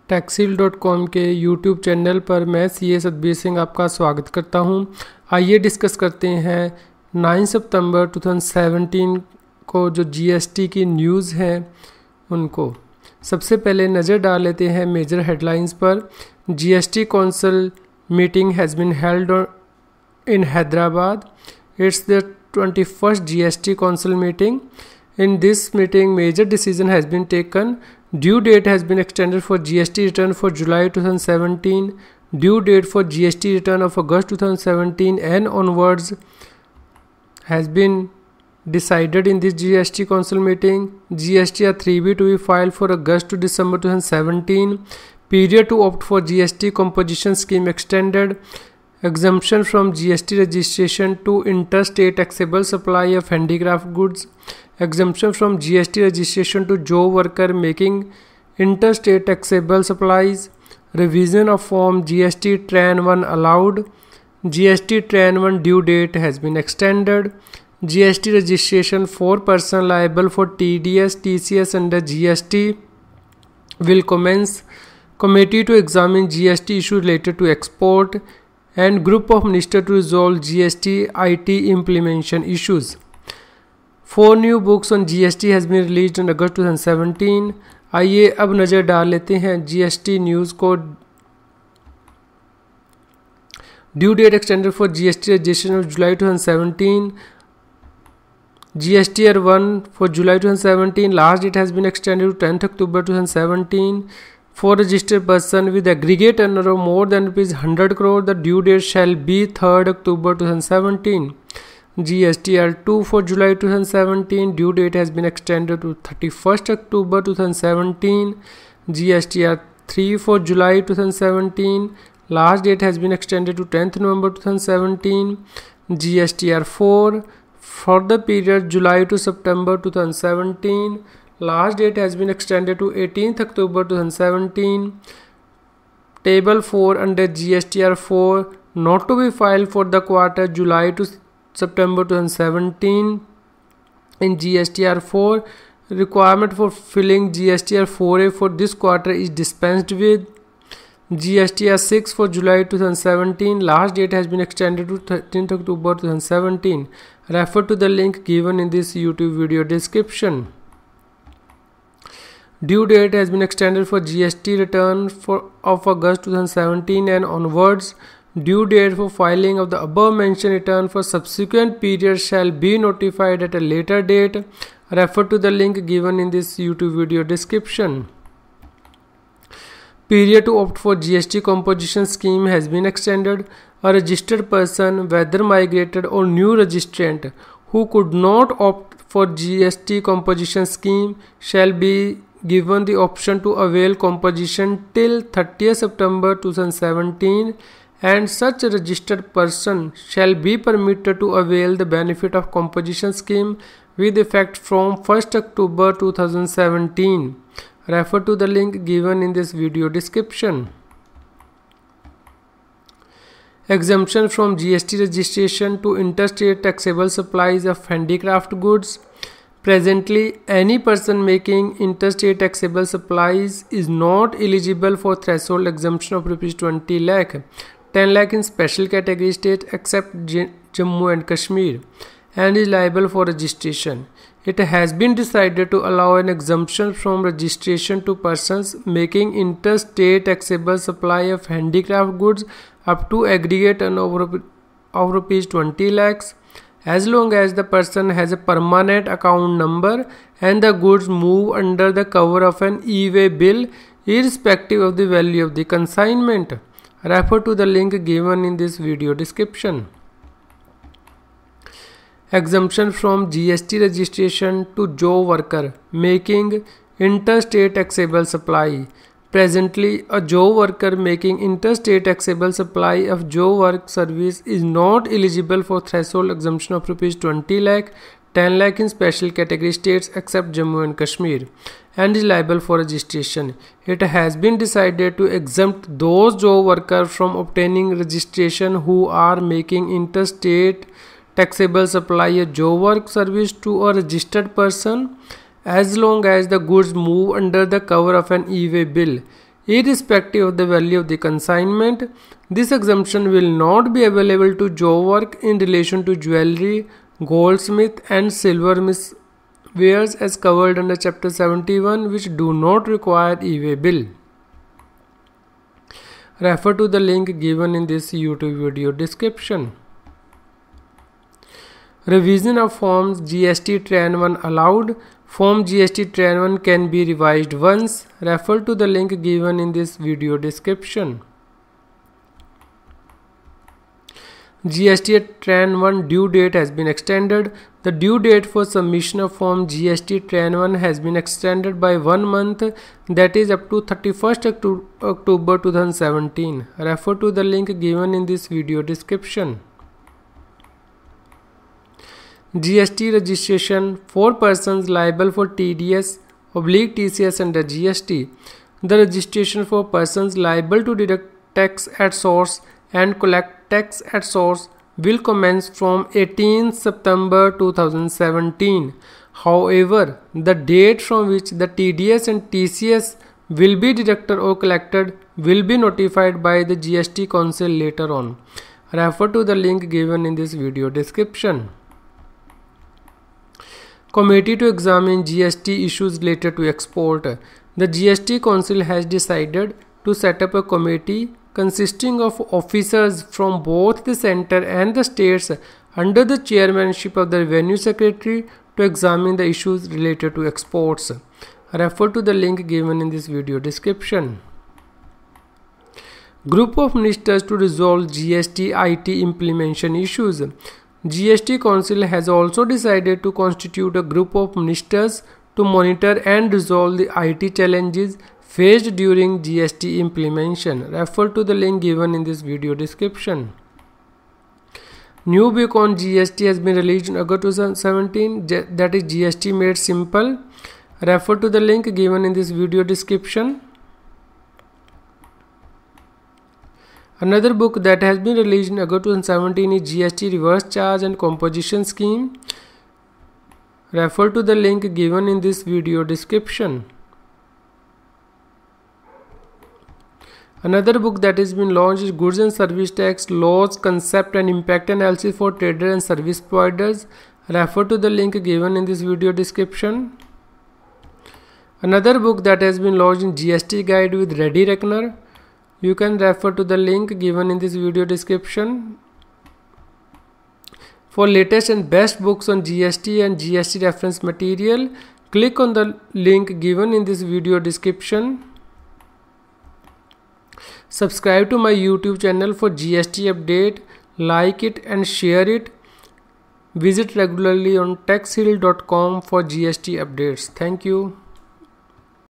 टैक्सील.com के YouTube channel पर मैं सीए सतबीर सिंह आपका स्वागत करता हूं। आइए डिस्कस करते हैं 9 सितंबर 2017 को जो जीएसटी की न्यूज़ हैं उनको। सबसे पहले नज़र डाल लेते हैं मेजर हेडलाइंस पर। GST council meeting has been held in Hyderabad. It's the 21st GST Council meeting. In this meeting, major decision has been taken. Due date has been extended for GST return for July 2017. Due date for GST return of August 2017 and onwards has been decided in this GST Council meeting. GST 3B to be filed for August to December 2017. Period to opt for GST composition scheme extended. Exemption from GST registration to interstate taxable supply of handicraft goods. Exemption from GST registration to job worker making interstate taxable supplies. Revision of form GST Tran 1 allowed. GST Tran 1 due date has been extended. GST registration for person liable for TDS, TCS under GST will commence. Committee to examine GST issue related to export and group of ministers to resolve GST IT implementation issues. 4 new books on GST has been released in August 2017. आइए अब नज़र डाल लेते हैं GST news को। Due date extended for GST registration of July 2017. GSTR 1 for July 2017. Last date has been extended to 10th October 2017. For registered person with aggregate turnover of more than ₹100 crore, the due date shall be 3rd October 2017. GSTR 2 for July 2017. Due date has been extended to 31st October 2017. GSTR 3 for July 2017. Last date has been extended to 10th November 2017. GSTR 4 for the period July to September 2017. Last date has been extended to 18th October 2017. Table 4 under GSTR 4 not to be filed for the quarter July to September 2017. In GSTR 4, requirement for filling GSTR 4A for this quarter is dispensed with. GSTR 6 for July 2017. Last date has been extended to 13th October 2017. Refer to the link given in this YouTube video description. Due date has been extended for GST return of August 2017 and onwards. Due date for filing of the above mentioned return for subsequent periods shall be notified at a later date. Refer to the link given in this YouTube video description. Period to opt for GST composition scheme has been extended. A registered person, whether migrated or new registrant, who could not opt for GST composition scheme shall be given the option to avail composition till 30th September 2017, and such a registered person shall be permitted to avail the benefit of composition scheme with effect from 1st October 2017. Refer to the link given in this video description. Exemption from GST registration to interstate taxable supplies of handicraft goods. Presently, any person making interstate taxable supplies is not eligible for threshold exemption of ₹20 lakh, 10 lakh in special category states except Jammu and Kashmir, and is liable for registration. It has been decided to allow an exemption from registration to persons making interstate taxable supply of handicraft goods up to aggregate turnover of ₹20 lakhs. As long as the person has a permanent account number and the goods move under the cover of an e-way bill, irrespective of the value of the consignment. Refer to the link given in this video description. Exemption from GST registration to job worker making interstate taxable supply. Presently, a job worker making interstate taxable supply of job work service is not eligible for threshold exemption of ₹20 lakh, 10 lakh in special category states except Jammu and Kashmir, and is liable for registration. It has been decided to exempt those job workers from obtaining registration who are making interstate taxable supply a job work service to a registered person as long as the goods move under the cover of an e-way bill, irrespective of the value of the consignment. This exemption will not be available to job work in relation to jewelry, goldsmith and silversmith wares as covered under Chapter 71, which do not require e-way bill. Refer to the link given in this YouTube video description. Revision of Forms GST Tran 1 allowed. Form GST Tran 1 can be revised once. Refer to the link given in this video description. GST Tran 1 due date has been extended. The due date for submission of Form GST Tran 1 has been extended by 1 month, that is up to 31st October 2017. Refer to the link given in this video description. GST registration for persons liable for TDS/TCS under GST. The registration for persons liable to deduct tax at source and collect tax at source will commence from 18th September 2017. However, the date from which the TDS and TCS will be deducted or collected will be notified by the GST Council later on. Refer to the link given in this video description. Committee to examine GST issues related to export. The GST Council has decided to set up a committee consisting of officers from both the center and the states under the chairmanship of the Revenue Secretary to examine the issues related to exports. Refer to the link given in this video description. Group of ministers to resolve GST IT implementation issues. GST Council has also decided to constitute a group of ministers to monitor and resolve the IT challenges faced during GST implementation. Refer to the link given in this video description. New book on GST has been released in August 2017, that is GST Made Simple. Refer to the link given in this video description. Another book that has been released in August 2017 is GST Reverse Charge and Composition Scheme. Refer to the link given in this video description. Another book that has been launched is Goods and Service Tax Laws, Concept and Impact Analysis for Traders and Service Providers. Refer to the link given in this video description. Another book that has been launched in GST Guide with Ready Reckoner. You can refer to the link given in this video description. For latest and best books on GST and GST reference material, click on the link given in this video description. Subscribe to my YouTube channel for GST update, like it and share it. Visit regularly on taxhill.com for GST updates. Thank you.